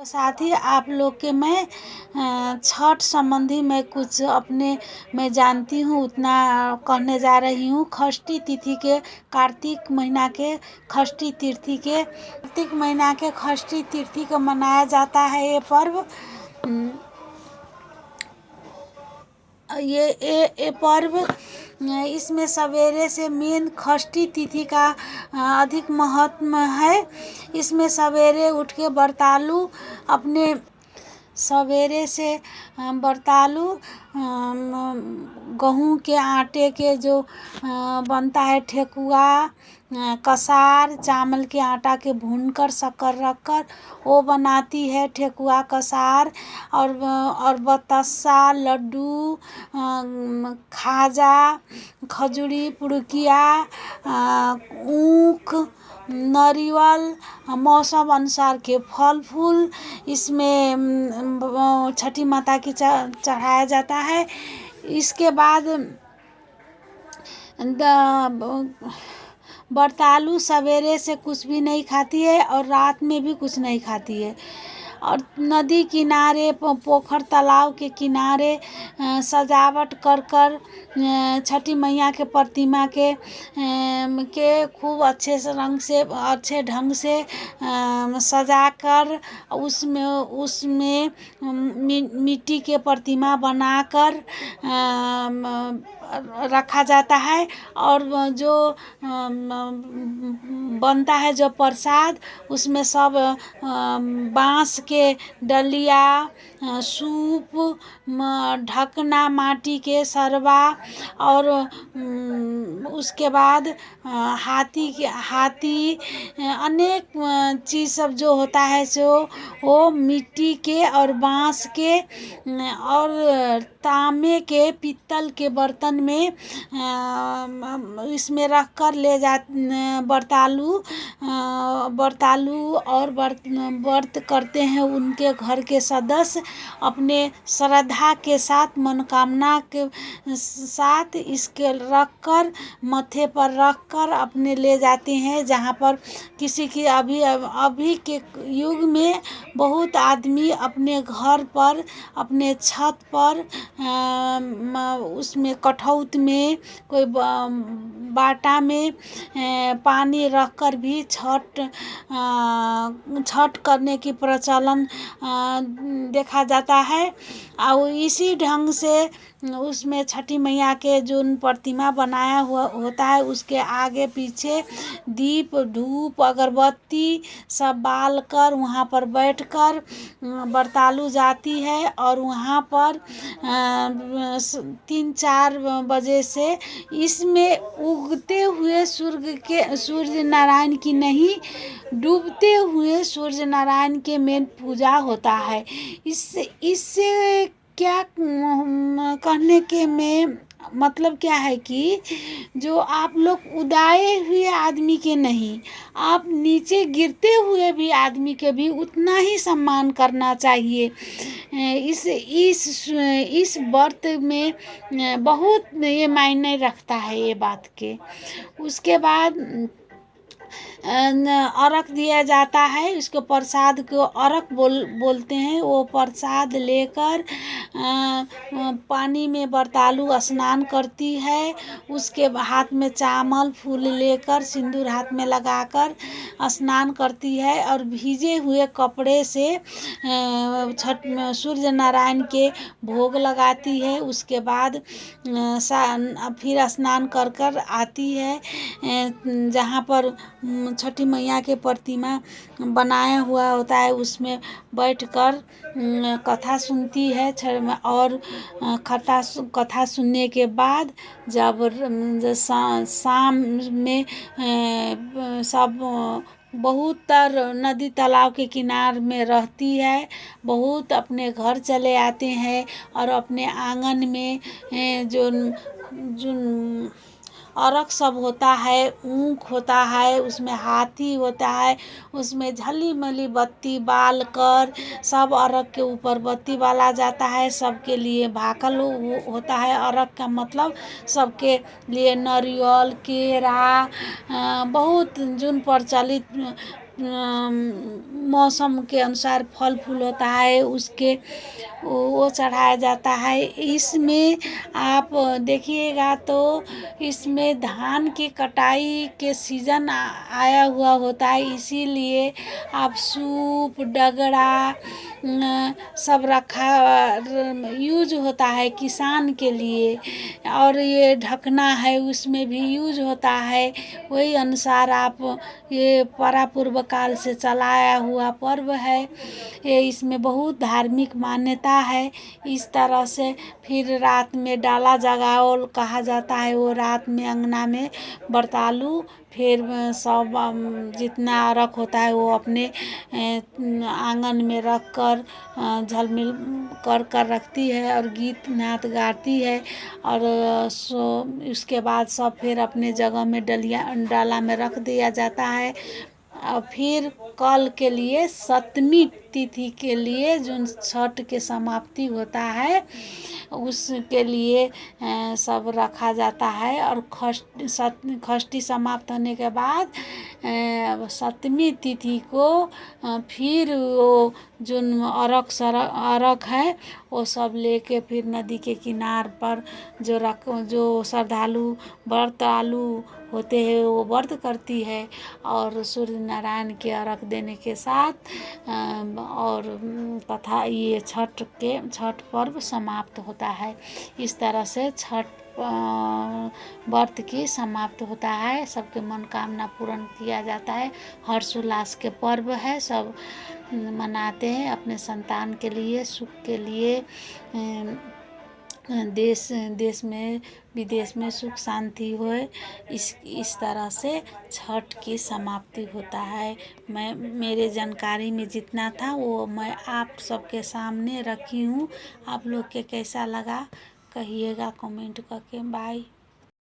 साथ ही आप लोग के मैं छठ संबंधी मैं कुछ अपने मैं जानती हूँ उतना कहने जा रही हूँ। षष्ठी तिथि के कार्तिक महीना के षष्ठी तिथि के कार्तिक महीना के षष्ठी तिथि को मनाया जाता है ये पर्व। ये पर्व इसमें सवेरे से मेन षष्ठी तिथि का अधिक महत्व है। इसमें सवेरे उठ के व्रतालु अपने सवेरे से व्रतालु गेहूं के आटे के जो बनता है ठेकुआ कसार चावल के आटा के भूनकर शक्कर रखकर वो बनाती है ठेकुआ कसार और बतासा लड्डू खाजा खजूरी पुड़किया ऊख नारियल मौसम अनुसार के फल फूल इसमें छठी माता की चढ़ाया जाता है। इसके बाद व्रतालु सवेरे से कुछ भी नहीं खाती है और रात में भी कुछ नहीं खाती है और नदी किनारे पोखर तालाब के किनारे सजावट कर कर छठी मैया के प्रतिमा के खूब अच्छे से अच्छे ढंग से सजाकर उसमें मिट्टी के प्रतिमा बनाकर रखा जाता है और जो बनता है जो प्रसाद उसमें सब बांस के डलिया सूप ढकना माटी के सरवा और उसके बाद हाथी अनेक चीज़ सब जो होता है सो वो मिट्टी के और बांस के और तांबे के पीतल के बर्तन में इसमें रख कर ले जा व्रतालु और व्रत करते हैं उनके घर के सदस्य अपने श्रद्धा के साथ मनोकामना के साथ इसके रख कर माथे पर रख कर अपने ले जाते हैं। जहाँ पर किसी की अभी के युग में बहुत आदमी अपने घर पर अपने छत पर उसमें कठौत में कोई बाटा में पानी रख कर भी छठ करने की प्रचलन देखा जाता है। और इसी ढंग से उसमें छठी मैया के जो प्रतिमा बनाया हुआ होता है उसके आगे पीछे दीप धूप अगरबत्ती सब बाल कर वहाँ पर बैठकर व्रतालु जाती है और वहाँ पर 3-4 बजे से इसमें उगते हुए सूर्य नारायण की नहीं डूबते हुए सूर्य नारायण के मेन पूजा होता है। इससे क्या कहने के में मतलब क्या है कि जो आप लोग उदाए हुए आदमी के नहीं आप नीचे गिरते हुए भी आदमी के भी उतना ही सम्मान करना चाहिए। इस व्रत में बहुत ये मायने रखता है ये बात के। उसके बाद अर्घ दिया जाता है इसको प्रसाद को अर्घ बोलते हैं। वो प्रसाद लेकर पानी में व्रतालु स्नान करती है। उसके हाथ में चावल फूल लेकर सिंदूर हाथ में लगाकर स्नान करती है और भीजे हुए कपड़े से सूर्य नारायण के भोग लगाती है। उसके बाद फिर स्नान कर कर आती है जहाँ पर छठी मैया के प्रतिमा बनाया हुआ होता है उसमें बैठकर कथा सुनती है और कथा सुनने के बाद जब शाम में सब बहुत तर नदी तालाब के किनारे में रहती है बहुत अपने घर चले आते हैं और अपने आंगन में जो अर्घ सब होता है ऊख होता है उसमें हाथी होता है उसमें झली मली बत्ती बाल कर सब अर्घ के ऊपर बत्ती बाला जाता है। सबके लिए भाकल होता है। अर्घ का मतलब सबके लिए नारियल केरा बहुत जुन प्रचलित मौसम के अनुसार फल फूल होता है उसके वो चढ़ाया जाता है। इसमें आप देखिएगा तो इसमें धान की कटाई के सीजन आया हुआ होता है, इसीलिए आप सूप डगरा सब रखा यूज होता है किसान के लिए। और ये ढकना है उसमें भी यूज होता है। वही अनुसार आप ये परापूर्व काल से चलाया हुआ पर्व है। ये इसमें बहुत धार्मिक मान्यता है। इस तरह से फिर रात में डाला जगाओ कहा जाता है, वो रात में अंगना में व्रतालु फिर सब जितना अर्घ होता है वो अपने आंगन में रख कर झलमिल कर कर रखती है और गीत नाद गाती है। और उसके बाद सब फिर अपने जगह में डाला में रख दिया जाता है। और फिर कल के लिए सप्तमी तिथि के लिए जो छठ के समाप्ति होता है उसके लिए सब रखा जाता है। और षष्ठी समाप्त होने के बाद सप्तमी तिथि को फिर वो जो अर्घ है वो सब लेके फिर नदी के किनार पर जो श्रद्धालु व्रतालु होते हैं वो व्रत करती है और सूर्य नारायण के अर्घ देने के साथ और कथा ये छठ पर्व समाप्त होता है। इस तरह से छठ व्रत की समाप्त होता है। सबके मनोकामना पूर्ण किया जाता है। हर्षोल्लास के पर्व है, सब मनाते हैं अपने संतान के लिए, सुख के लिए, देश में विदेश में सुख शांति होए। इस तरह से छठ की समाप्ति होता है। मैं मेरे जानकारी में जितना था वो मैं आप सबके सामने रखी हूँ। आप लोग के कैसा लगा कहिएगा कमेंट करके। बाय।